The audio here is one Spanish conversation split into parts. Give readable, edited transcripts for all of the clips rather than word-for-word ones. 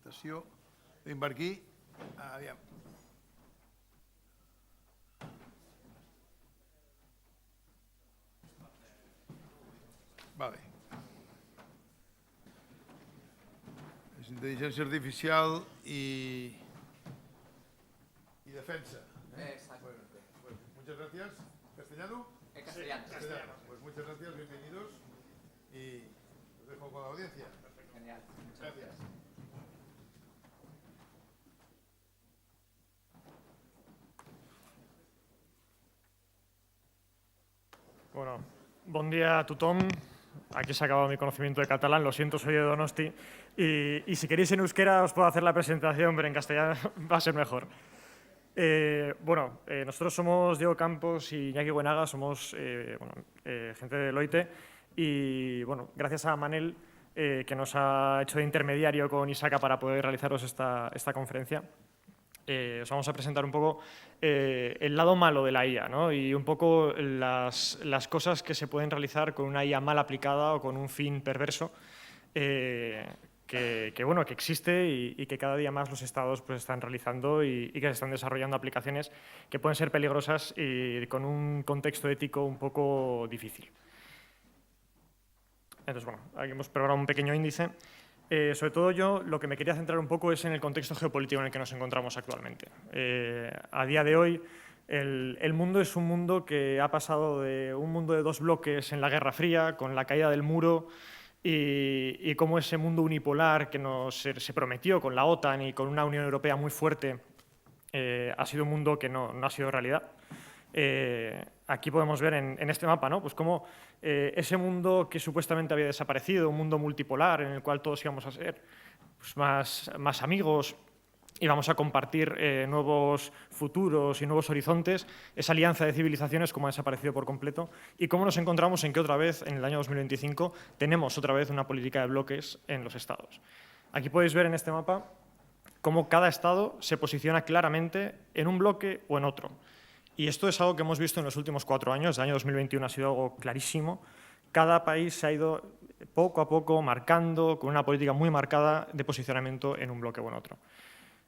Sessió. Vinc per aquí. Aviam. Vale. És intel·ligència artificial i defensa. Exactamente. Pues muchas gracias. ¿Castellano? Castellano. Sí, castellano. Pues muchas gracias, bienvenidos y os dejo con la audiencia. Genial. Gracias. Bueno, bon dia a tothom. Aquí se ha acabado mi conocimiento de catalán, lo siento, soy de Donosti. Y si queréis en euskera os puedo hacer la presentación, pero en castellano va a ser mejor. Nosotros somos Diego Campos y Iñaki Buenaga, somos gente de Deloitte. Y bueno, gracias a Manel, que nos ha hecho de intermediario con Isaka para poder realizaros esta conferencia. Os vamos a presentar un poco el lado malo de la IA, ¿no? Y un poco las cosas que se pueden realizar con una IA mal aplicada o con un fin perverso que existe y que cada día más los estados pues, están realizando y que se están desarrollando aplicaciones que pueden ser peligrosas y con un contexto ético un poco difícil. Entonces, bueno, aquí hemos preparado un pequeño índice. Sobre todo yo lo que me quería centrar un poco es en el contexto geopolítico en el que nos encontramos actualmente. A día de hoy el mundo es un mundo que ha pasado de un mundo de dos bloques en la Guerra Fría, con la caída del muro y cómo ese mundo unipolar que se prometió con la OTAN y con una Unión Europea muy fuerte ha sido un mundo que no ha sido realidad. Aquí podemos ver en este mapa, ¿no? Pues cómo ese mundo que supuestamente había desaparecido, un mundo multipolar en el cual todos íbamos a ser pues, más amigos y vamos a compartir nuevos futuros y nuevos horizontes, esa alianza de civilizaciones como ha desaparecido por completo y cómo nos encontramos en que otra vez, en el año 2025, tenemos otra vez una política de bloques en los estados. Aquí podéis ver en este mapa cómo cada estado se posiciona claramente en un bloque o en otro. Y esto es algo que hemos visto en los últimos 4 años, el año 2021 ha sido algo clarísimo. Cada país se ha ido poco a poco marcando, con una política muy marcada de posicionamiento en un bloque o en otro.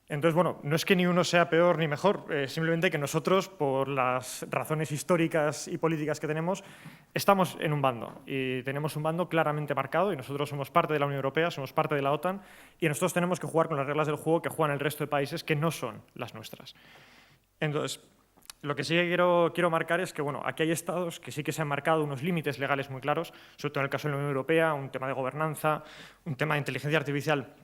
Entonces, bueno, no es que ni uno sea peor ni mejor, simplemente que nosotros, por las razones históricas y políticas que tenemos, estamos en un bando y tenemos un bando claramente marcado y nosotros somos parte de la Unión Europea, somos parte de la OTAN y nosotros tenemos que jugar con las reglas del juego que juegan el resto de países que no son las nuestras. Entonces, lo que sí que quiero marcar es que bueno, aquí hay estados que sí que se han marcado unos límites legales muy claros, sobre todo en el caso de la Unión Europea, un tema de gobernanza, un tema de inteligencia artificial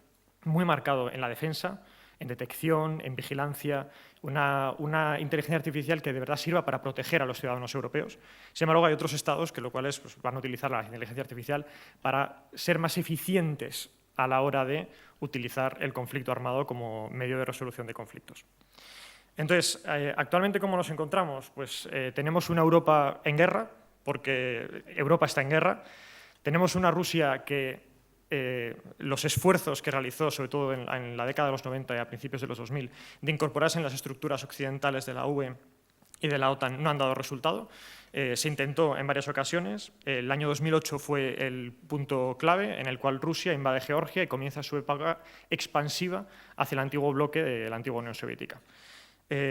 muy marcado en la defensa, en detección, en vigilancia, una inteligencia artificial que de verdad sirva para proteger a los ciudadanos europeos. Sin embargo, hay otros estados que pues, van a utilizar la inteligencia artificial para ser más eficientes a la hora de utilizar el conflicto armado como medio de resolución de conflictos. Entonces, actualmente, ¿cómo nos encontramos? Pues tenemos una Europa en guerra, porque Europa está en guerra. Tenemos una Rusia que los esfuerzos que realizó, sobre todo en la década de los 90 y a principios de los 2000, de incorporarse en las estructuras occidentales de la UE y de la OTAN no han dado resultado. Se intentó en varias ocasiones. El año 2008 fue el punto clave en el cual Rusia invade Georgia y comienza su época expansiva hacia el antiguo bloque de la antigua Unión Soviética.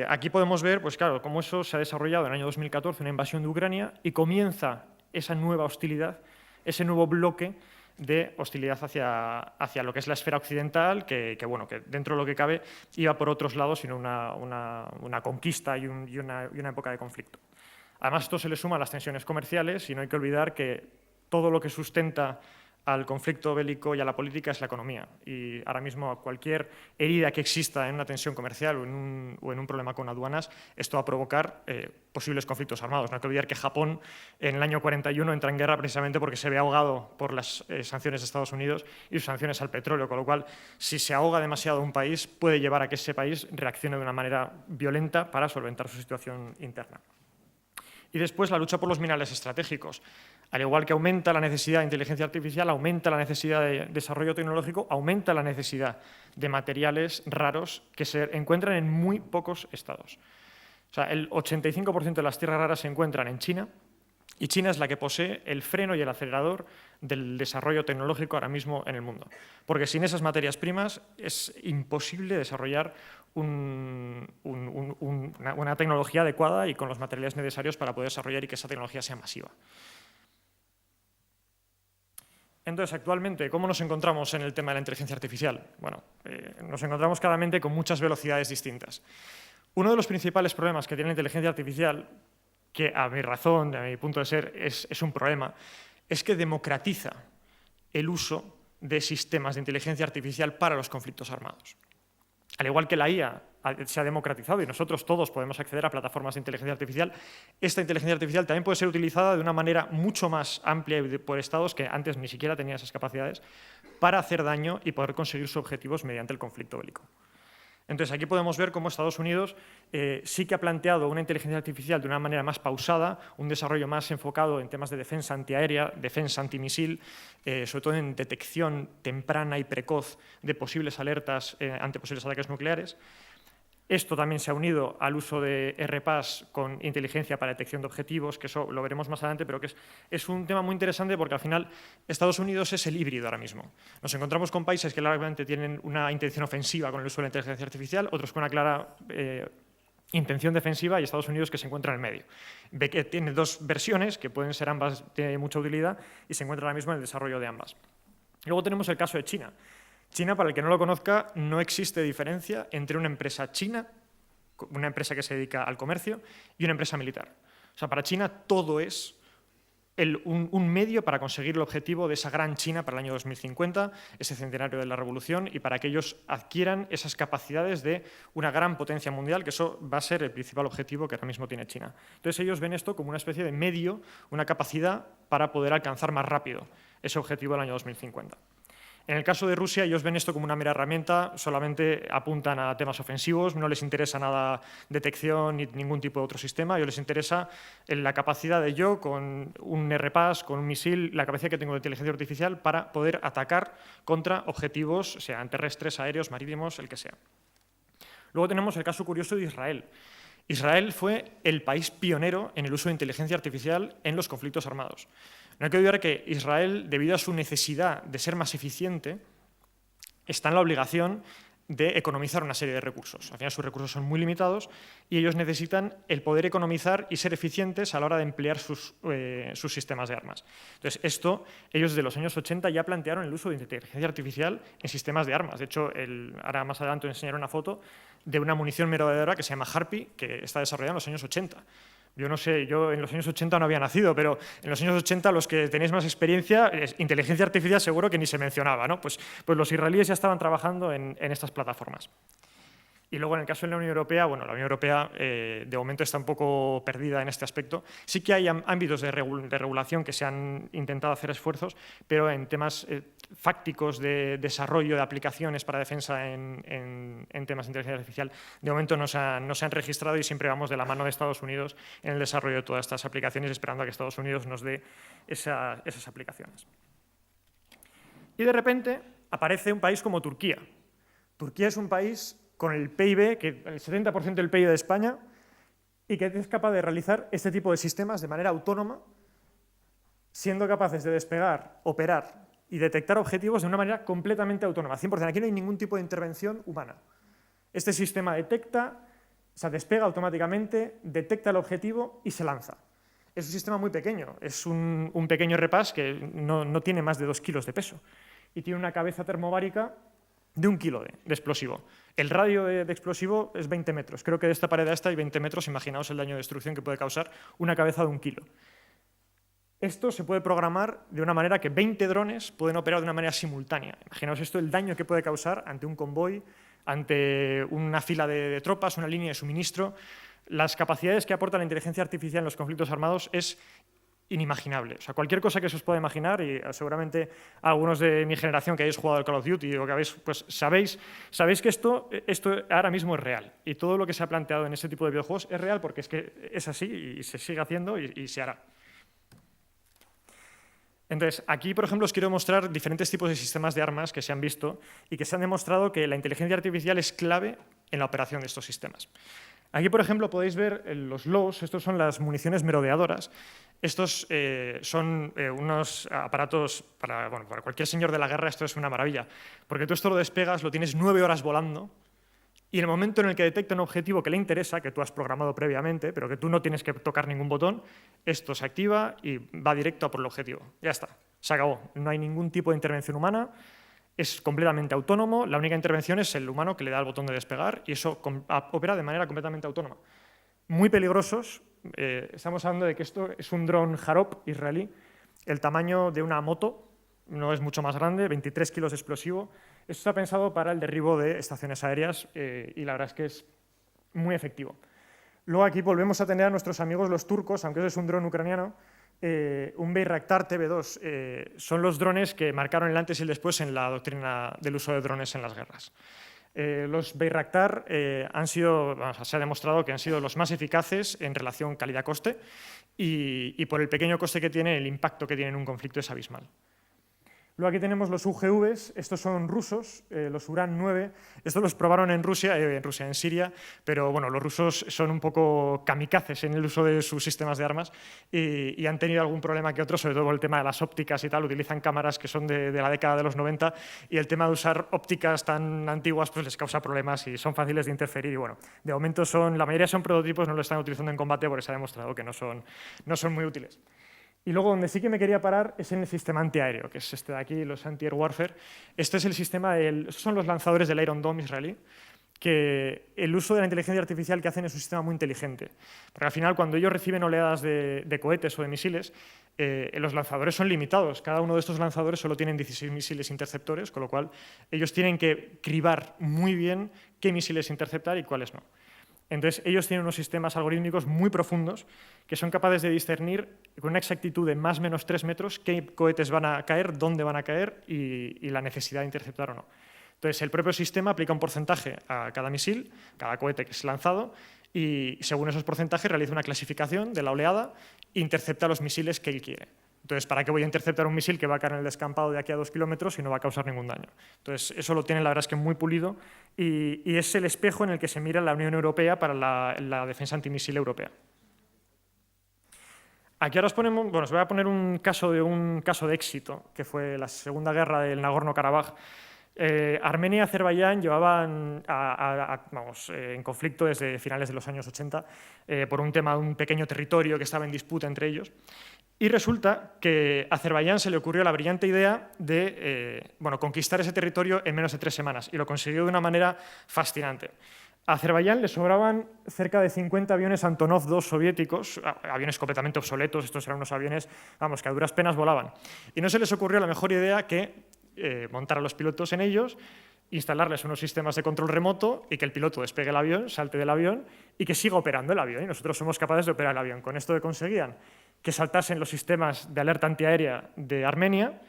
Aquí podemos ver, pues claro, cómo eso se ha desarrollado en el año 2014, una invasión de Ucrania, y comienza esa nueva hostilidad, ese nuevo bloque de hostilidad hacia lo que es la esfera occidental, que dentro de lo que cabe iba por otros lados, sino una conquista y una época de conflicto. Además, esto se le suma a las tensiones comerciales y no hay que olvidar que todo lo que sustenta al conflicto bélico y a la política es la economía. Y ahora mismo cualquier herida que exista en una tensión comercial o en un problema con aduanas, esto va a provocar posibles conflictos armados. No hay que olvidar que Japón en el año 41 entra en guerra precisamente porque se ve ahogado por las sanciones de Estados Unidos y sus sanciones al petróleo, con lo cual si se ahoga demasiado un país puede llevar a que ese país reaccione de una manera violenta para solventar su situación interna. Y después la lucha por los minerales estratégicos. Al igual que aumenta la necesidad de inteligencia artificial, aumenta la necesidad de desarrollo tecnológico, aumenta la necesidad de materiales raros que se encuentran en muy pocos estados. O sea, el 85% de las tierras raras se encuentran en China, Y China es la que posee el freno y el acelerador del desarrollo tecnológico ahora mismo en el mundo. Porque sin esas materias primas es imposible desarrollar una tecnología adecuada y con los materiales necesarios para poder desarrollar y que esa tecnología sea masiva. Entonces, actualmente, ¿cómo nos encontramos en el tema de la inteligencia artificial? Bueno, nos encontramos claramente con muchas velocidades distintas. Uno de los principales problemas que tiene la inteligencia artificial, que a mi razón, a mi punto de ser, es un problema, es que democratiza el uso de sistemas de inteligencia artificial para los conflictos armados. Al igual que la IA se ha democratizado y nosotros todos podemos acceder a plataformas de inteligencia artificial, esta inteligencia artificial también puede ser utilizada de una manera mucho más amplia por estados que antes ni siquiera tenían esas capacidades para hacer daño y poder conseguir sus objetivos mediante el conflicto bélico. Entonces, aquí podemos ver cómo Estados Unidos sí que ha planteado una inteligencia artificial de una manera más pausada, un desarrollo más enfocado en temas de defensa antiaérea, defensa antimisil, sobre todo en detección temprana y precoz de posibles alertas ante posibles ataques nucleares. Esto también se ha unido al uso de RPAS con inteligencia para detección de objetivos, que eso lo veremos más adelante, pero que es un tema muy interesante porque al final Estados Unidos es el híbrido ahora mismo. Nos encontramos con países que claramente tienen una intención ofensiva con el uso de la inteligencia artificial, otros con una clara intención defensiva y Estados Unidos que se encuentra en el medio. Ve que tiene dos versiones, que pueden ser ambas de mucha utilidad y se encuentra ahora mismo en el desarrollo de ambas. Luego tenemos el caso de China. China, para el que no lo conozca, no existe diferencia entre una empresa china, una empresa que se dedica al comercio, y una empresa militar. O sea, para China todo es un medio para conseguir el objetivo de esa gran China para el año 2050, ese centenario de la revolución, y para que ellos adquieran esas capacidades de una gran potencia mundial, que eso va a ser el principal objetivo que ahora mismo tiene China. Entonces ellos ven esto como una especie de medio, una capacidad para poder alcanzar más rápido ese objetivo del año 2050. En el caso de Rusia, ellos ven esto como una mera herramienta, solamente apuntan a temas ofensivos, no les interesa nada detección ni ningún tipo de otro sistema, a ellos les interesa la capacidad de yo, con un RPAS, con un misil, la capacidad que tengo de inteligencia artificial para poder atacar contra objetivos, sean terrestres, aéreos, marítimos, el que sea. Luego tenemos el caso curioso de Israel. Israel fue el país pionero en el uso de inteligencia artificial en los conflictos armados. No hay que olvidar que Israel, debido a su necesidad de ser más eficiente, está en la obligación de economizar una serie de recursos. Al final sus recursos son muy limitados y ellos necesitan el poder economizar y ser eficientes a la hora de emplear sus sistemas de armas. Entonces, esto, ellos desde los años 80 ya plantearon el uso de inteligencia artificial en sistemas de armas. De hecho, ahora más adelante os enseñaré una foto de una munición merodeadora que se llama Harpy, que está desarrollada en los años 80. Yo no sé, yo en los años 80 no había nacido, pero en los años 80 los que tenéis más experiencia, inteligencia artificial seguro que ni se mencionaba, ¿no? Pues los israelíes ya estaban trabajando en estas plataformas. Y luego en el caso de la Unión Europea, bueno, la Unión Europea de momento está un poco perdida en este aspecto. Sí que hay ámbitos de regulación que se han intentado hacer esfuerzos, pero en temas fácticos de desarrollo de aplicaciones para defensa en temas de inteligencia artificial, de momento no se han registrado y siempre vamos de la mano de Estados Unidos en el desarrollo de todas estas aplicaciones, esperando a que Estados Unidos nos dé esas aplicaciones. Y de repente aparece un país como Turquía. Turquía es un país con el PIB, el 70% del PIB de España, y que es capaz de realizar este tipo de sistemas de manera autónoma, siendo capaces de despegar, operar y detectar objetivos de una manera completamente autónoma, 100%. Aquí no hay ningún tipo de intervención humana. Este sistema despega automáticamente, detecta el objetivo y se lanza. Es un sistema muy pequeño, es un pequeño RPAS que no tiene más de 2 kilos de peso y tiene una cabeza termobárica de 1 kilo de explosivo. El radio de explosivo es 20 metros. Creo que de esta pared a esta hay 20 metros. Imaginaos el daño de destrucción que puede causar una cabeza de 1 kilo. Esto se puede programar de una manera que 20 drones pueden operar de una manera simultánea. Imaginaos esto, el daño que puede causar ante un convoy, ante una fila de tropas, una línea de suministro. Las capacidades que aporta la inteligencia artificial en los conflictos armados es inimaginable. O sea, cualquier cosa que se os pueda imaginar, y seguramente algunos de mi generación que hayáis jugado al Call of Duty o que habéis, pues sabéis que esto ahora mismo es real. Y todo lo que se ha planteado en este tipo de videojuegos es real porque es que es así y se sigue haciendo y se hará. Entonces, aquí, por ejemplo, os quiero mostrar diferentes tipos de sistemas de armas que se han visto y que se han demostrado que la inteligencia artificial es clave en la operación de estos sistemas. Aquí, por ejemplo, podéis ver los LOWs, estos son las municiones merodeadoras. Estos son unos aparatos para cualquier señor de la guerra. Esto es una maravilla, porque tú esto lo despegas, lo tienes 9 horas volando, y en el momento en el que detecta un objetivo que le interesa, que tú has programado previamente, pero que tú no tienes que tocar ningún botón, esto se activa y va directo a por el objetivo. Ya está, se acabó. No hay ningún tipo de intervención humana, es completamente autónomo. La única intervención es el humano que le da el botón de despegar, y eso opera de manera completamente autónoma. Muy peligrosos. Estamos hablando de que esto es un dron Harop israelí, el tamaño de una moto, no es mucho más grande, 23 kilos de explosivo. Esto está pensado para el derribo de estaciones aéreas y la verdad es que es muy efectivo. Luego aquí volvemos a tener a nuestros amigos los turcos, aunque eso es un dron ucraniano, un Bayraktar TB2. Son los drones que marcaron el antes y el después en la doctrina del uso de drones en las guerras. Los Bayraktar se ha demostrado que han sido los más eficaces en relación calidad-coste, y por el pequeño coste que tiene, el impacto que tiene en un conflicto es abismal. Luego aquí tenemos los UGVs, estos son rusos, los Uran 9. Estos los probaron en Siria, pero bueno, los rusos son un poco kamikazes en el uso de sus sistemas de armas y han tenido algún problema que otro, sobre todo por el tema de las ópticas y tal. Utilizan cámaras que son de la década de los 90, y el tema de usar ópticas tan antiguas pues les causa problemas y son fáciles de interferir. Y bueno, de momento la mayoría son prototipos, no lo están utilizando en combate porque se ha demostrado que no son muy útiles. Y luego donde sí que me quería parar es en el sistema antiaéreo, que es este de aquí, los anti-air warfare. Este es el sistema, estos son los lanzadores del Iron Dome israelí, que el uso de la inteligencia artificial que hacen es un sistema muy inteligente. Porque al final, cuando ellos reciben oleadas de cohetes o de misiles, los lanzadores son limitados. Cada uno de estos lanzadores solo tienen 16 misiles interceptores, con lo cual ellos tienen que cribar muy bien qué misiles interceptar y cuáles no. Entonces, ellos tienen unos sistemas algorítmicos muy profundos que son capaces de discernir con una exactitud de más o menos 3 metros qué cohetes van a caer, dónde van a caer y la necesidad de interceptar o no. Entonces, el propio sistema aplica un porcentaje a cada misil, cada cohete que es lanzado, y según esos porcentajes realiza una clasificación de la oleada e intercepta los misiles que él quiere. Entonces, ¿para qué voy a interceptar un misil que va a caer en el descampado de aquí a 2 kilómetros y no va a causar ningún daño? Entonces, eso lo tienen, la verdad es que muy pulido, y es el espejo en el que se mira la Unión Europea para la defensa antimisil europea. Aquí ahora os voy a poner un caso de éxito, que fue la Segunda Guerra del Nagorno-Karabaj. Armenia y Azerbaiyán llevaban en conflicto desde finales de los años 80 por un tema de un pequeño territorio que estaba en disputa entre ellos. Y resulta que a Azerbaiyán se le ocurrió la brillante idea de conquistar ese territorio en menos de 3 semanas, y lo consiguió de una manera fascinante. A Azerbaiyán le sobraban cerca de 50 aviones Antonov 2 soviéticos, aviones completamente obsoletos. Estos eran unos aviones que a duras penas volaban. Y no se les ocurrió la mejor idea que montar a los pilotos en ellos, instalarles unos sistemas de control remoto y que el piloto despegue el avión, salte del avión y que siga operando el avión. Y nosotros somos capaces de operar el avión. Con esto que conseguían que saltasen los sistemas de alerta antiaérea de Armenia,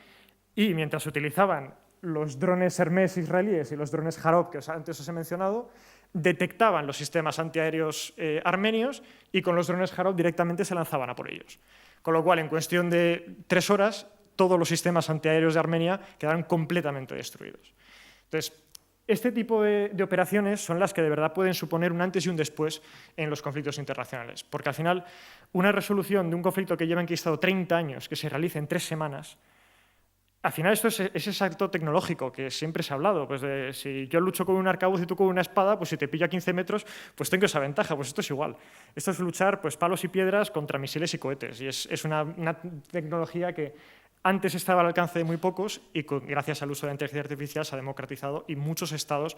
y mientras se utilizaban los drones Hermes israelíes y los drones Harop que antes os he mencionado, detectaban los sistemas antiaéreos armenios y con los drones Harop directamente se lanzaban a por ellos. Con lo cual, en cuestión de 3 horas, todos los sistemas antiaéreos de Armenia quedaron completamente destruidos. Entonces, este tipo de operaciones son las que de verdad pueden suponer un antes y un después en los conflictos internacionales, porque al final una resolución de un conflicto que lleva enquistado 30 años, que se realice en 3 semanas, al final esto es ese salto tecnológico que siempre se ha hablado. Pues si yo lucho con un arcabuz y tú con una espada, pues si te pillo a 15 metros, pues tengo esa ventaja. Pues esto es igual. Esto es luchar palos y piedras contra misiles y cohetes, y es una tecnología que antes estaba al alcance de muy pocos y gracias al uso de la inteligencia artificial se ha democratizado, y muchos estados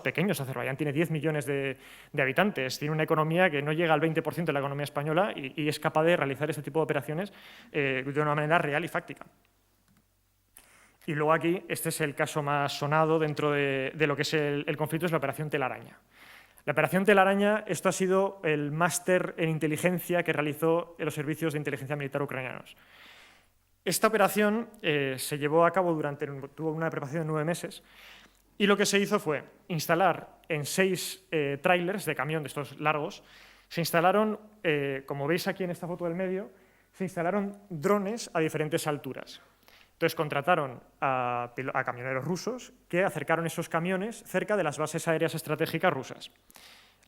pequeños. Azerbaiyán tiene 10 millones de habitantes, tiene una economía que no llega al 20% de la economía española y es capaz de realizar este tipo de operaciones de una manera real y fáctica. Y luego aquí, este es el caso más sonado dentro de lo que es el conflicto, es la Operación Telaraña. La Operación Telaraña, esto ha sido el máster en inteligencia que realizó los servicios de inteligencia militar ucranianos. Esta operación se llevó a cabo tuvo una preparación de 9 meses, y lo que se hizo fue instalar en 6 trailers de camión de estos largos, se instalaron, como veis aquí en esta foto del medio, se instalaron drones a diferentes alturas. Entonces contrataron a camioneros rusos que acercaron esos camiones cerca de las bases aéreas estratégicas rusas.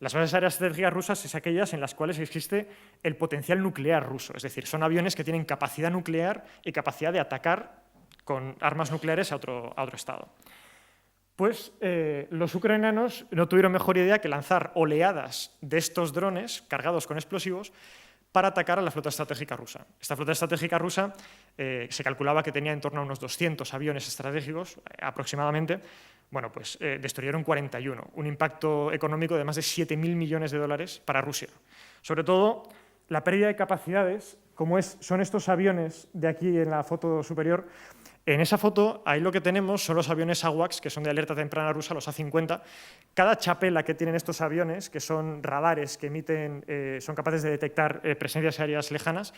Las bases aéreas estratégicas rusas es aquellas en las cuales existe el potencial nuclear ruso, es decir, son aviones que tienen capacidad nuclear y capacidad de atacar con armas nucleares a otro estado. Pues los ucranianos no tuvieron mejor idea que lanzar oleadas de estos drones cargados con explosivos para atacar a la flota estratégica rusa. Esta flota estratégica rusa se calculaba que tenía en torno a unos 200 aviones estratégicos aproximadamente. Bueno, pues destruyeron 41, un impacto económico de más de 7.000 millones de dólares para Rusia. Sobre todo, la pérdida de capacidades, como son estos aviones de aquí en la foto superior. En esa foto, ahí lo que tenemos son los aviones AWACS, que son de alerta temprana rusa, los A-50. Cada chapela que tienen estos aviones, que son radares que emiten, son capaces de detectar presencias aéreas lejanas,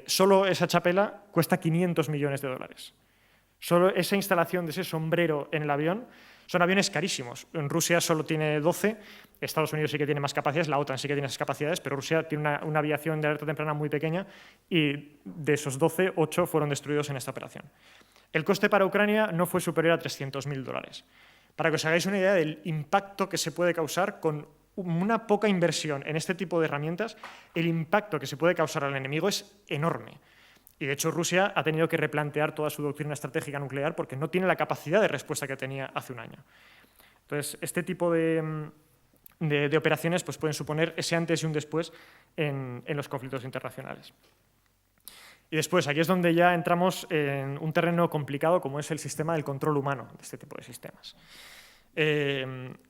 solo esa chapela cuesta 500 millones de dólares. Solo esa instalación de ese sombrero en el avión son aviones carísimos. En Rusia solo tiene 12, Estados Unidos sí que tiene más capacidades, la OTAN sí que tiene esas capacidades, pero Rusia tiene una aviación de alerta temprana muy pequeña y de esos 12, 8 fueron destruidos en esta operación. El coste para Ucrania no fue superior a 300.000 dólares. Para que os hagáis una idea del impacto que se puede causar con una poca inversión en este tipo de herramientas, el impacto que se puede causar al enemigo es enorme. Y, de hecho, Rusia ha tenido que replantear toda su doctrina estratégica nuclear porque no tiene la capacidad de respuesta que tenía hace un año. Entonces, este tipo de operaciones pues, pueden suponer ese antes y un después en los conflictos internacionales. Y después, aquí es donde ya entramos en un terreno complicado como es el sistema del control humano de este tipo de sistemas.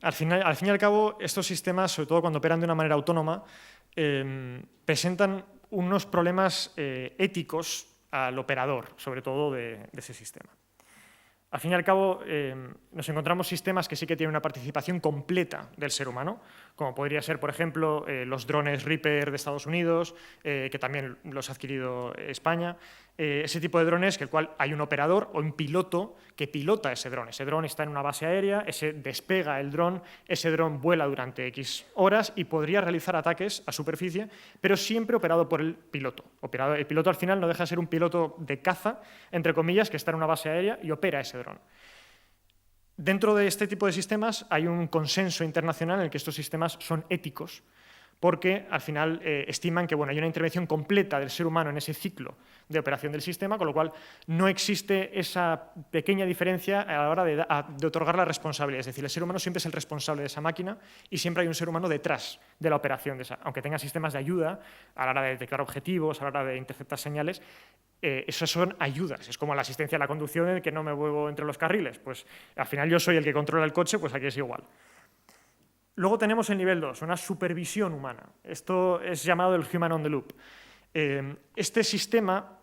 Al fin y al cabo, estos sistemas, sobre todo cuando operan de una manera autónoma, presentan unos problemas éticos al operador, sobre todo de ese sistema. Al fin y al cabo, nos encontramos sistemas que sí que tienen una participación completa del ser humano, como podría ser, por ejemplo, los drones Reaper de Estados Unidos, que también los ha adquirido España. Ese tipo de drones que el cual hay un operador o un piloto que pilota ese dron. Ese dron está en una base aérea, despega el dron, ese dron vuela durante X horas y podría realizar ataques a superficie, pero siempre operado por el piloto. El piloto al final no deja de ser un piloto de caza, entre comillas, que está en una base aérea y opera ese dron. Dentro de este tipo de sistemas hay un consenso internacional en el que estos sistemas son éticos, porque al final estiman que hay una intervención completa del ser humano en ese ciclo de operación del sistema, con lo cual no existe esa pequeña diferencia a la hora de otorgar la responsabilidad. Es decir, el ser humano siempre es el responsable de esa máquina y siempre hay un ser humano detrás de la operación de esa. Aunque tenga sistemas de ayuda a la hora de detectar objetivos, a la hora de interceptar señales, esas son ayudas. Es como la asistencia a la conducción en que no me muevo entre los carriles. Pues al final yo soy el que controla el coche, pues aquí es igual. Luego tenemos el nivel 2, una supervisión humana. Esto es llamado el Human on the Loop. Este sistema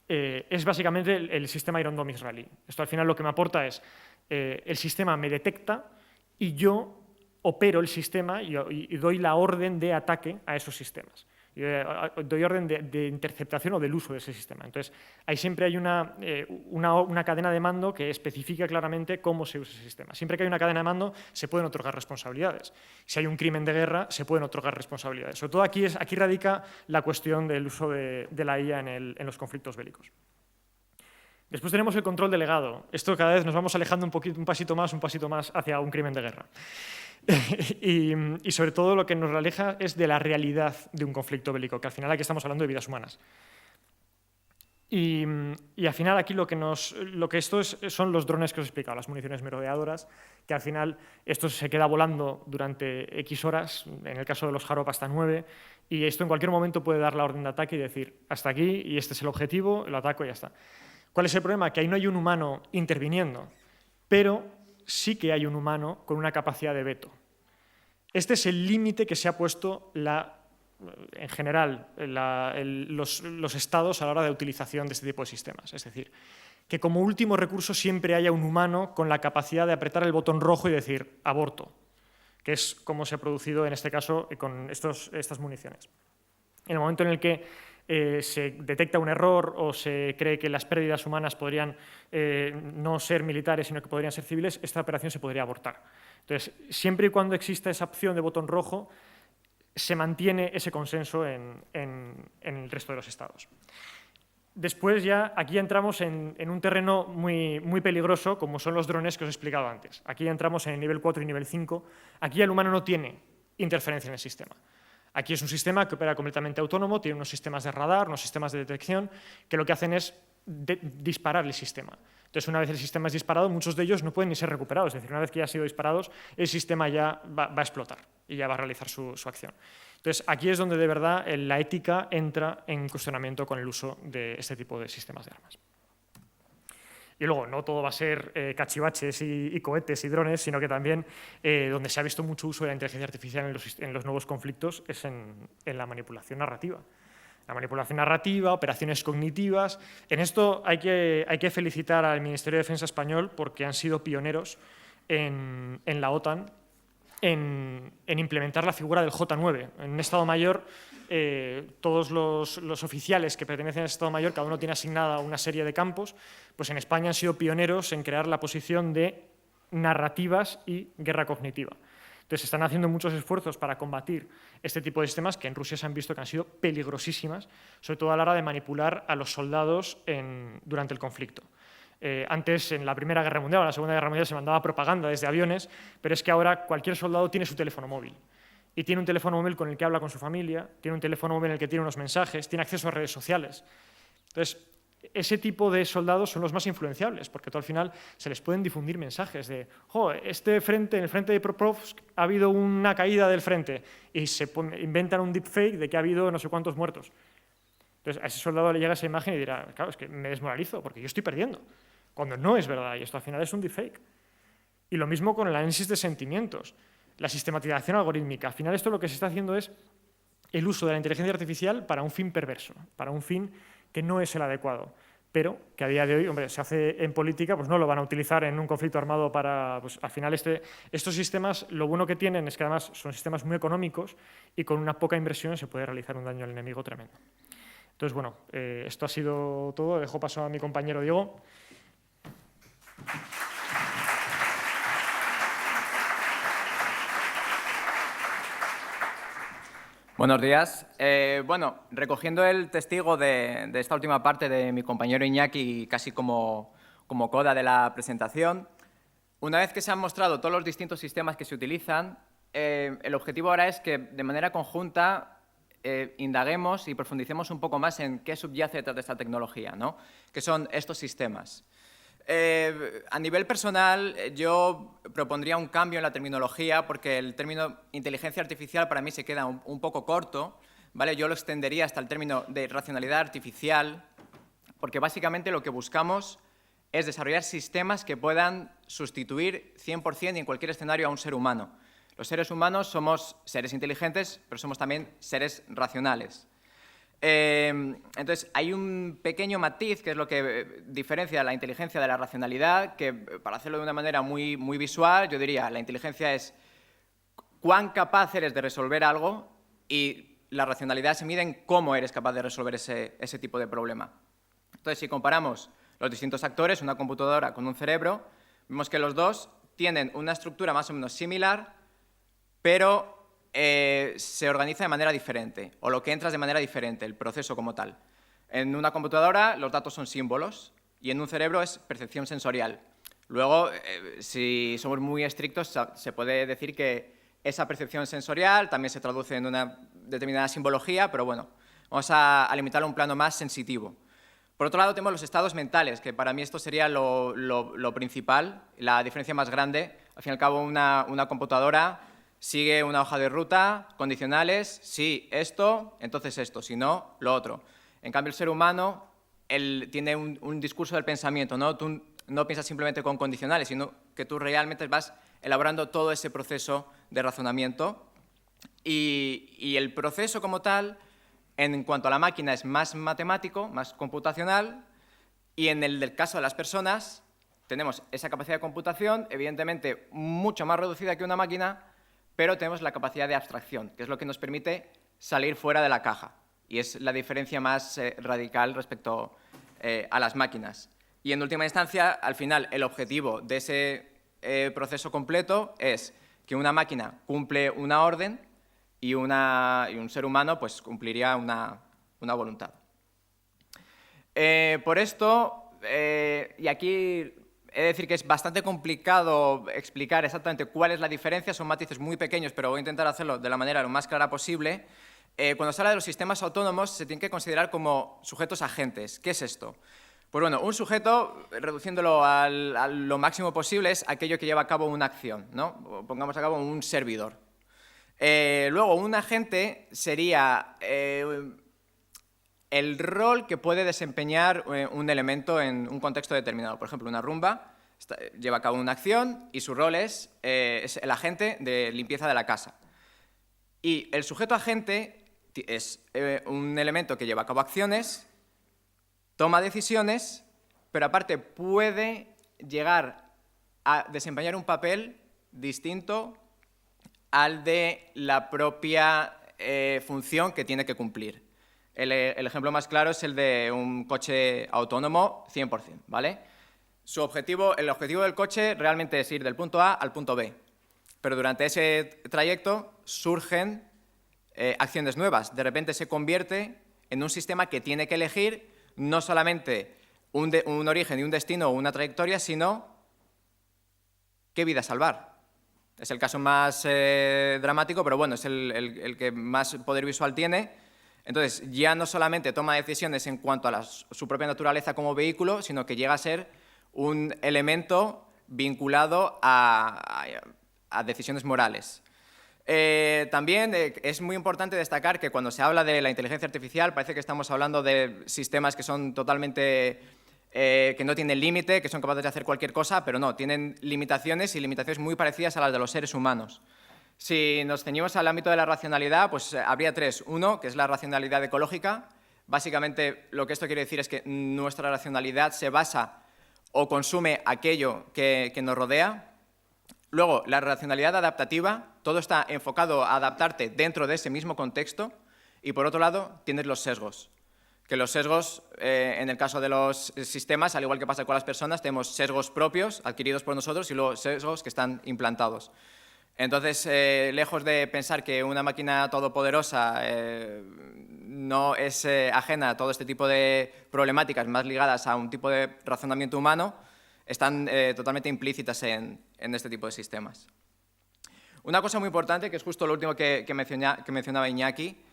es básicamente el sistema Iron Dome israelí. Esto al final lo que me aporta es el sistema me detecta y yo opero el sistema y doy la orden de ataque a esos sistemas. Doy orden de interceptación o del uso de ese sistema. Entonces, ahí siempre hay una cadena de mando que especifica claramente cómo se usa ese sistema. Siempre que hay una cadena de mando, se pueden otorgar responsabilidades. Si hay un crimen de guerra, se pueden otorgar responsabilidades. Sobre todo aquí radica la cuestión del uso de la IA en los conflictos bélicos. Después tenemos el control delegado. Esto cada vez nos vamos alejando un pasito más hacia un crimen de guerra. y sobre todo lo que nos aleja es de la realidad de un conflicto bélico, que al final aquí estamos hablando de vidas humanas. Y al final aquí lo que esto son los drones que os he explicado, las municiones merodeadoras, que al final esto se queda volando durante X horas, en el caso de los Harop hasta 9, y esto en cualquier momento puede dar la orden de ataque y decir hasta aquí y este es el objetivo, lo ataco y ya está. ¿Cuál es el problema? Que ahí no hay un humano interviniendo, pero sí que hay un humano con una capacidad de veto. Este es el límite que se ha puesto en general los estados a la hora de utilización de este tipo de sistemas. Es decir, que como último recurso siempre haya un humano con la capacidad de apretar el botón rojo y decir aborto, que es como se ha producido en este caso con estas municiones. En el momento en el que se detecta un error o se cree que las pérdidas humanas podrían no ser militares, sino que podrían ser civiles, esta operación se podría abortar. Entonces, siempre y cuando exista esa opción de botón rojo, se mantiene ese consenso en el resto de los estados. Después ya aquí entramos en un terreno muy, muy peligroso, como son los drones que os he explicado antes. Aquí entramos en el nivel 4 y nivel 5. Aquí el humano no tiene interferencia en el sistema. Aquí es un sistema que opera completamente autónomo, tiene unos sistemas de radar, unos sistemas de detección, que lo que hacen es disparar el sistema. Entonces, una vez el sistema es disparado, muchos de ellos no pueden ni ser recuperados. Es decir, una vez que ya han sido disparados, el sistema ya va a explotar y ya va a realizar su acción. Entonces, aquí es donde de verdad la ética entra en cuestionamiento con el uso de este tipo de sistemas de armas. Y luego, no todo va a ser cachivaches y cohetes y drones, sino que también donde se ha visto mucho uso de la inteligencia artificial en los nuevos conflictos es en la manipulación narrativa. La manipulación narrativa, operaciones cognitivas. En esto hay que felicitar al Ministerio de Defensa español porque han sido pioneros en la OTAN en implementar la figura del J9. En un Estado Mayor, todos los oficiales que pertenecen al Estado Mayor, cada uno tiene asignada una serie de campos, pues en España han sido pioneros en crear la posición de narrativas y guerra cognitiva. Entonces, se están haciendo muchos esfuerzos para combatir este tipo de sistemas que en Rusia se han visto que han sido peligrosísimas, sobre todo a la hora de manipular a los soldados durante el conflicto. Antes, en la Primera Guerra Mundial o en la Segunda Guerra Mundial, se mandaba propaganda desde aviones, pero es que ahora cualquier soldado tiene su teléfono móvil. Y tiene un teléfono móvil con el que habla con su familia, tiene un teléfono móvil en el que tiene unos mensajes, tiene acceso a redes sociales. Entonces, ese tipo de soldados son los más influenciables, porque todo al final se les pueden difundir mensajes de en el frente de Proprovsk ha habido una caída del frente, y inventan un deepfake de que ha habido no sé cuántos muertos. Entonces, a ese soldado le llega esa imagen y dirá, claro, es que me desmoralizo porque yo estoy perdiendo, cuando no es verdad, y esto al final es un deepfake. Y lo mismo con el análisis de sentimientos, la sistematización algorítmica. Al final esto lo que se está haciendo es el uso de la inteligencia artificial para un fin perverso, para un fin que no es el adecuado, pero que a día de hoy, hombre, se hace en política, pues no lo van a utilizar en un conflicto armado para, pues al final estos sistemas, lo bueno que tienen es que además son sistemas muy económicos y con una poca inversión se puede realizar un daño al enemigo tremendo. Entonces, bueno, esto ha sido todo. Dejo paso a mi compañero Diego. Buenos días. Bueno, recogiendo el testigo de esta última parte de mi compañero Iñaki, casi como coda de la presentación, una vez que se han mostrado todos los distintos sistemas que se utilizan, el objetivo ahora es que de manera conjunta indaguemos y profundicemos un poco más en qué subyace detrás de esta tecnología, ¿no? ¿Qué son estos sistemas? A nivel personal, yo propondría un cambio en la terminología porque el término inteligencia artificial para mí se queda un poco corto, ¿vale? Yo lo extendería hasta el término de racionalidad artificial porque básicamente lo que buscamos es desarrollar sistemas que puedan sustituir 100% y en cualquier escenario a un ser humano. Los seres humanos somos seres inteligentes, pero somos también seres racionales. Entonces, hay un pequeño matiz que es lo que diferencia la inteligencia de la racionalidad, que para hacerlo de una manera muy visual, yo diría, la inteligencia es cuán capaz eres de resolver algo y la racionalidad se mide en cómo eres capaz de resolver ese tipo de problema. Entonces, si comparamos los distintos actores, una computadora con un cerebro, vemos que los dos tienen una estructura más o menos similar, pero se organiza de manera diferente, o lo que entra es de manera diferente, el proceso como tal. En una computadora los datos son símbolos y en un cerebro es percepción sensorial. Luego, si somos muy estrictos, se puede decir que esa percepción sensorial también se traduce en una determinada simbología, pero bueno, vamos a limitarlo a un plano más sensitivo. Por otro lado, tenemos los estados mentales, que para mí esto sería lo principal, la diferencia más grande. Al fin y al cabo, una computadora sigue una hoja de ruta, condicionales, sí, esto, entonces esto, si no, lo otro. En cambio, el ser humano él tiene un discurso del pensamiento, ¿no? Tú no piensas simplemente con condicionales, sino que tú realmente vas elaborando todo ese proceso de razonamiento. Y el proceso como tal, en cuanto a la máquina, es más matemático, más computacional, y en el del caso de las personas, tenemos esa capacidad de computación, evidentemente mucho más reducida que una máquina, pero tenemos la capacidad de abstracción, que es lo que nos permite salir fuera de la caja. Y es la diferencia más radical respecto a las máquinas. Y en última instancia, al final, el objetivo de ese proceso completo es que una máquina cumple una orden y un ser humano pues, cumpliría una voluntad. Por esto, y aquí he de decir que es bastante complicado explicar exactamente cuál es la diferencia, son matices muy pequeños, pero voy a intentar hacerlo de la manera lo más clara posible. Cuando se habla de los sistemas autónomos, se tienen que considerar como sujetos agentes. ¿Qué es esto? Pues bueno, un sujeto, reduciéndolo a lo máximo posible, es aquello que lleva a cabo una acción, ¿no? Pongamos a cabo un servidor. Luego, un agente sería el rol que puede desempeñar un elemento en un contexto determinado. Por ejemplo, una rumba lleva a cabo una acción y su rol es el agente de limpieza de la casa. Y el sujeto agente es un elemento que lleva a cabo acciones, toma decisiones, pero aparte puede llegar a desempeñar un papel distinto al de la propia función que tiene que cumplir. El ejemplo más claro es el de un coche autónomo 100%, ¿vale? El objetivo del coche realmente es ir del punto A al punto B, pero durante ese trayecto surgen acciones nuevas. De repente se convierte en un sistema que tiene que elegir no solamente un origen y un destino o una trayectoria, sino qué vida salvar. Es el caso más dramático, pero bueno, es el que más poder visual tiene. Entonces, ya no solamente toma decisiones en cuanto a su propia naturaleza como vehículo, sino que llega a ser un elemento vinculado a decisiones morales. También es muy importante destacar que cuando se habla de la inteligencia artificial parece que estamos hablando de sistemas que son totalmente, que no tienen límite, que son capaces de hacer cualquier cosa, pero no, tienen limitaciones y limitaciones muy parecidas a las de los seres humanos. Si nos ceñimos al ámbito de la racionalidad, pues habría tres. Uno, que es la racionalidad ecológica. Básicamente lo que esto quiere decir es que nuestra racionalidad se basa o consume aquello que nos rodea. Luego, la racionalidad adaptativa, todo está enfocado a adaptarte dentro de ese mismo contexto. Y por otro lado, tienes los sesgos. Que los sesgos, en el caso de los sistemas, al igual que pasa con las personas, tenemos sesgos propios, adquiridos por nosotros, y luego sesgos que están implantados. Entonces, lejos de pensar que una máquina todopoderosa no es ajena a todo este tipo de problemáticas más ligadas a un tipo de razonamiento humano, están totalmente implícitas en este tipo de sistemas. Una cosa muy importante, que es justo lo último que mencionaba Iñaki,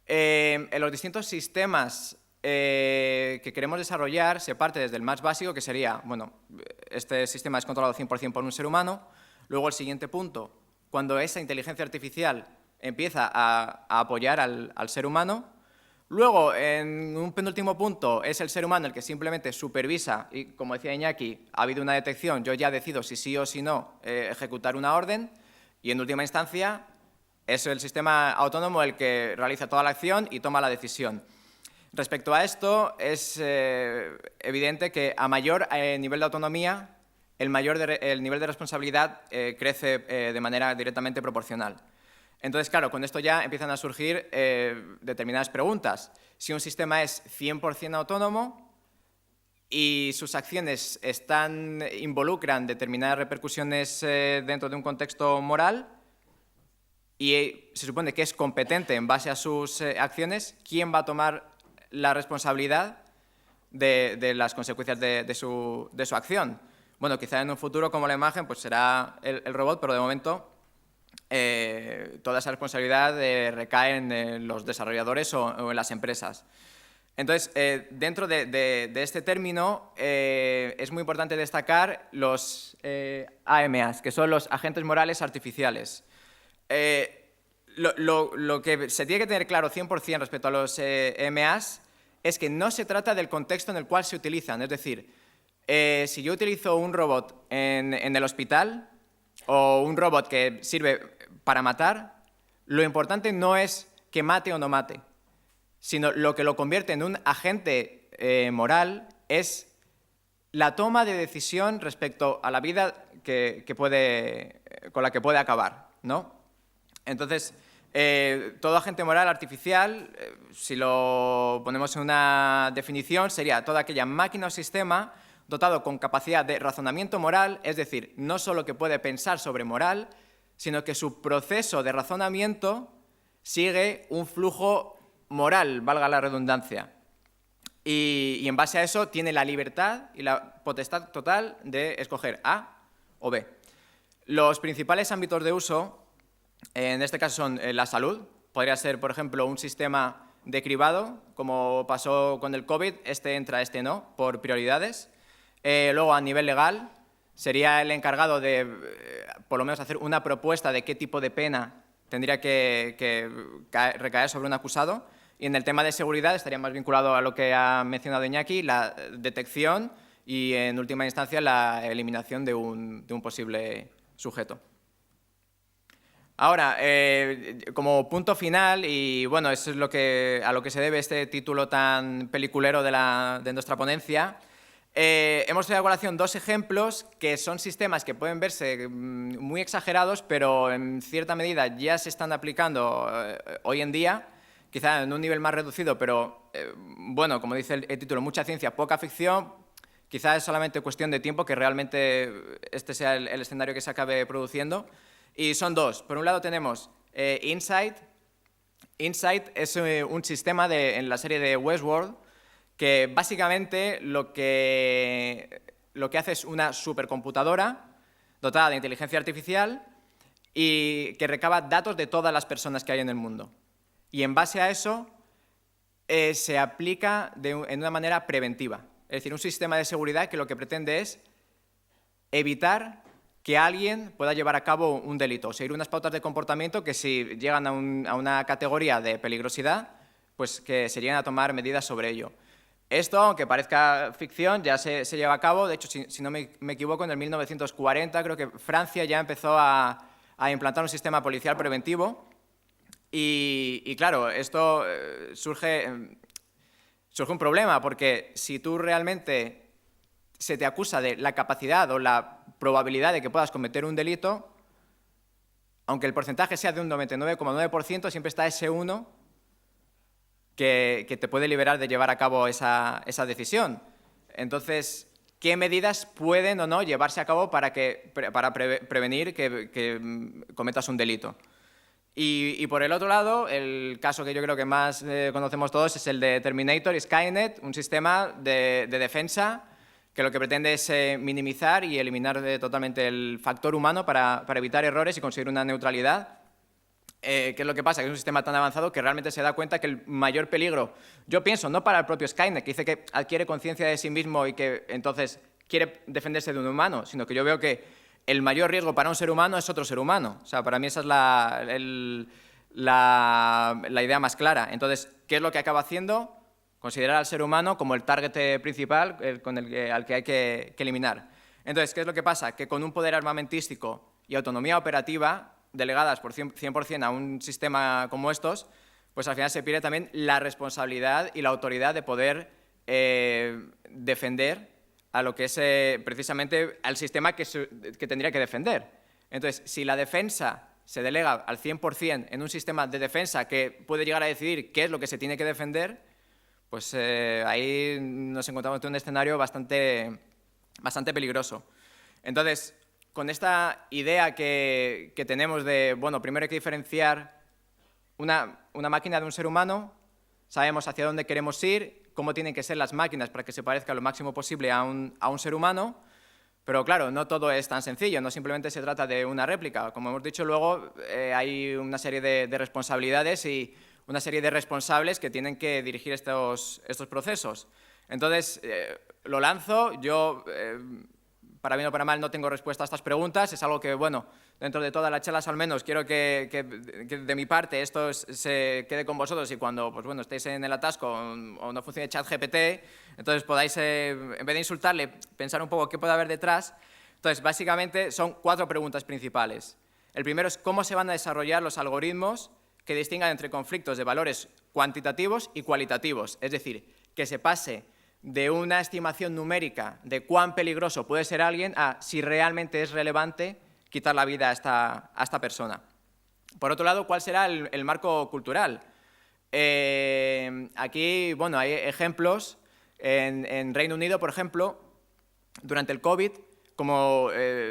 en los distintos sistemas que queremos desarrollar se parte desde el más básico, que sería, bueno, este sistema es controlado 100% por un ser humano. Luego el siguiente punto, cuando esa inteligencia artificial empieza a apoyar al ser humano. Luego, en un penúltimo punto, es el ser humano el que simplemente supervisa y, como decía Iñaki, ha habido una detección, yo ya decido si sí o si no ejecutar una orden. Y en última instancia, es el sistema autónomo el que realiza toda la acción y toma la decisión. Respecto a esto, es evidente que a mayor nivel de autonomía, el nivel de responsabilidad crece de manera directamente proporcional. Entonces, claro, con esto ya empiezan a surgir determinadas preguntas. Si un sistema es 100% autónomo y sus acciones involucran determinadas repercusiones dentro de un contexto moral y se supone que es competente en base a sus acciones, ¿quién va a tomar la responsabilidad de las consecuencias de su acción? Bueno, quizá en un futuro, como la imagen, pues será el robot, pero de momento toda esa responsabilidad recae en los desarrolladores o en las empresas. Entonces, dentro de este término, es muy importante destacar los AMAs, que son los agentes morales artificiales. Lo que se tiene que tener claro 100% respecto a los AMAs es que no se trata del contexto en el cual se utilizan. Es decir, si yo utilizo un robot en el hospital o un robot que sirve para matar, lo importante no es que mate o no mate, sino lo que lo convierte en un agente moral es la toma de decisión respecto a la vida con la que puede acabar, ¿no? Entonces, todo agente moral artificial, si lo ponemos en una definición, sería toda aquella máquina o sistema dotado con capacidad de razonamiento moral, es decir, no solo que puede pensar sobre moral, sino que su proceso de razonamiento sigue un flujo moral, valga la redundancia. y en base a eso tiene la libertad y la potestad total de escoger A o B. Los principales ámbitos de uso, en este caso, son la salud. Podría ser, por ejemplo, un sistema de cribado, como pasó con el COVID, este entra, este no, por prioridades. Luego, a nivel legal, sería el encargado de, por lo menos, hacer una propuesta de qué tipo de pena tendría que recaer sobre un acusado. Y en el tema de seguridad estaría más vinculado a lo que ha mencionado Iñaki, la detección y, en última instancia, la eliminación de un posible sujeto. Ahora, como punto final, y bueno, eso es a lo que se debe este título tan peliculero de nuestra ponencia, hemos traído a colación dos ejemplos que son sistemas que pueden verse muy exagerados, pero en cierta medida ya se están aplicando hoy en día, quizá en un nivel más reducido, pero bueno, como dice el título, mucha ciencia, poca ficción. Quizá es solamente cuestión de tiempo que realmente este sea el escenario que se acabe produciendo. Y son dos. Por un lado tenemos Insight. Insight es un sistema en la serie de Westworld que básicamente lo que hace es una supercomputadora dotada de inteligencia artificial y que recaba datos de todas las personas que hay en el mundo. Y en base a eso se aplica en una manera preventiva. Es decir, un sistema de seguridad que lo que pretende es evitar que alguien pueda llevar a cabo un delito, o seguir unas pautas de comportamiento que, si llegan a una categoría de peligrosidad, pues que se lleguen a tomar medidas sobre ello. Esto, aunque parezca ficción, ya se lleva a cabo. De hecho, si no me equivoco, en el 1940 creo que Francia ya empezó a implantar un sistema policial preventivo. Y claro, esto surge un problema, porque si tú realmente se te acusa de la capacidad o la probabilidad de que puedas cometer un delito, aunque el porcentaje sea de un 99,9%, siempre está ese 1 que te puede liberar de llevar a cabo esa decisión. Entonces, ¿qué medidas pueden o no llevarse a cabo para prevenir que cometas un delito? Y por el otro lado, el caso que yo creo que más conocemos todos es el de Terminator y Skynet, un sistema de defensa que lo que pretende es minimizar y eliminar totalmente el factor humano para evitar errores y conseguir una neutralidad. ¿Qué es lo que pasa? Que es un sistema tan avanzado que realmente se da cuenta que el mayor peligro, yo pienso, no para el propio Skynet, que dice que adquiere conciencia de sí mismo y que entonces quiere defenderse de un humano, sino que yo veo que el mayor riesgo para un ser humano es otro ser humano. O sea, para mí esa es la idea más clara. Entonces, ¿qué es lo que acaba haciendo? Considerar al ser humano como el target principal al que hay que eliminar. Entonces, ¿qué es lo que pasa? Que con un poder armamentístico y autonomía operativa delegadas por 100% a un sistema como estos, pues al final se pierde también la responsabilidad y la autoridad de poder defender a lo que es precisamente al sistema que tendría que defender. Entonces, si la defensa se delega al 100% en un sistema de defensa que puede llegar a decidir qué es lo que se tiene que defender, pues ahí nos encontramos en un escenario bastante peligroso. Entonces, con esta idea que tenemos de, bueno, primero hay que diferenciar una máquina de un ser humano, sabemos hacia dónde queremos ir, cómo tienen que ser las máquinas para que se parezca lo máximo posible a un ser humano, pero claro, no todo es tan sencillo, no simplemente se trata de una réplica. Como hemos dicho luego, hay una serie de responsabilidades y una serie de responsables que tienen que dirigir estos procesos. Entonces, lo lanzo. Yo, para bien o para mal, no tengo respuesta a estas preguntas. Es algo que, bueno, dentro de todas las charlas al menos, quiero que de mi parte esto se quede con vosotros y cuando, pues bueno, estéis en el atasco o no funcione ChatGPT, entonces podáis, en vez de insultarle, pensar un poco qué puede haber detrás. Entonces, básicamente, son 4 preguntas principales. El primero es cómo se van a desarrollar los algoritmos que distingan entre conflictos de valores cuantitativos y cualitativos, es decir, que se pase de una estimación numérica de cuán peligroso puede ser alguien a si realmente es relevante quitar la vida a esta persona. Por otro lado, ¿cuál será el marco cultural? Aquí, bueno, hay ejemplos. En Reino Unido, por ejemplo, durante el COVID, como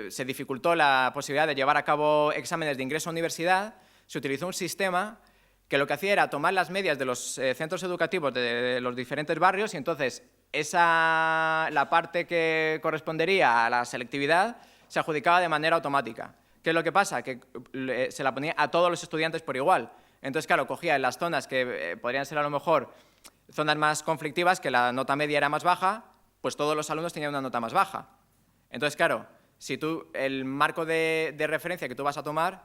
se dificultó la posibilidad de llevar a cabo exámenes de ingreso a universidad, se utilizó un sistema que lo que hacía era tomar las medias de los centros educativos de los diferentes barrios y entonces la parte que correspondería a la selectividad se adjudicaba de manera automática. ¿Qué es lo que pasa? Que se la ponía a todos los estudiantes por igual. Entonces, claro, cogía en las zonas que podrían ser a lo mejor zonas más conflictivas, que la nota media era más baja, pues todos los alumnos tenían una nota más baja. Entonces, claro, si el marco de referencia que tú vas a tomar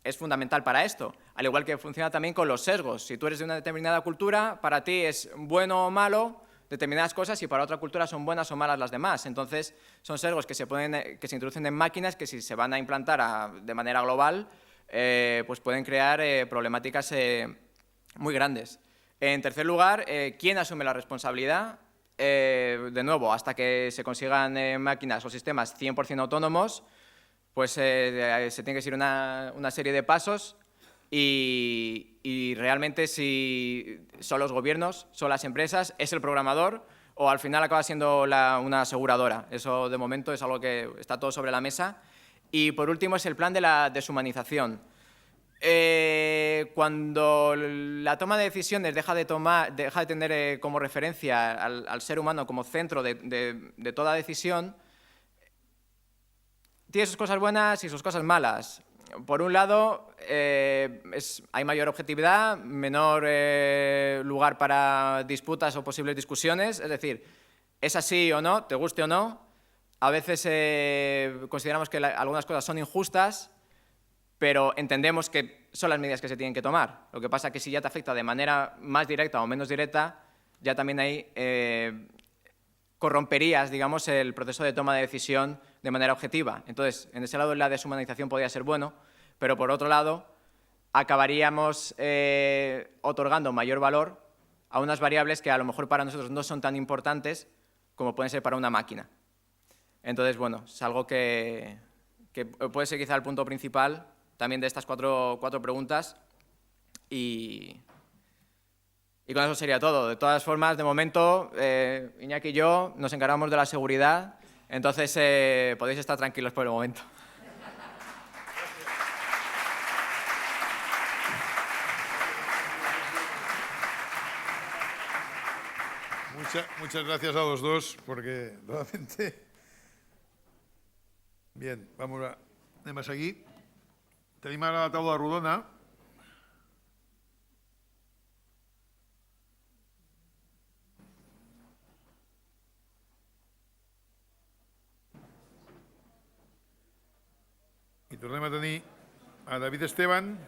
es fundamental para esto, al igual que funciona también con los sesgos. Si tú eres de una determinada cultura, para ti es bueno o malo determinadas cosas y para otra cultura son buenas o malas las demás. Entonces, son sesgos que se introducen en máquinas que si se van a implantar de manera global, pues pueden crear problemáticas muy grandes. En tercer lugar, ¿quién asume la responsabilidad? De nuevo, hasta que se consigan máquinas o sistemas 100% autónomos, pues se tiene que seguir una serie de pasos y realmente si son los gobiernos, son las empresas, es el programador o al final acaba siendo una aseguradora. Eso de momento es algo que está todo sobre la mesa. Y por último es el plan de la deshumanización. Cuando la toma de decisiones deja de tener como referencia al ser humano como centro de toda decisión, tiene sus cosas buenas y sus cosas malas. Por un lado, hay mayor objetividad, menor lugar para disputas o posibles discusiones, es decir, es así o no, te guste o no. A veces consideramos que algunas cosas son injustas, pero entendemos que son las medidas que se tienen que tomar. Lo que pasa es que si ya te afecta de manera más directa o menos directa, ya también ahí corromperías, digamos, el proceso de toma de decisión de manera objetiva. Entonces, en ese lado la deshumanización podría ser bueno, pero por otro lado acabaríamos otorgando mayor valor a unas variables que a lo mejor para nosotros no son tan importantes como pueden ser para una máquina. Entonces, bueno, es algo que puede ser quizá el punto principal también de estas cuatro preguntas y con eso sería todo. De todas formas, de momento, Iñaki y yo nos encargamos de la seguridad, entonces podéis estar tranquilos por el momento. Muchas gracias a los dos, porque realmente... Bien, anem a seguir. Tenim ara la taula rodona. I tornem a tenir a David Esteban,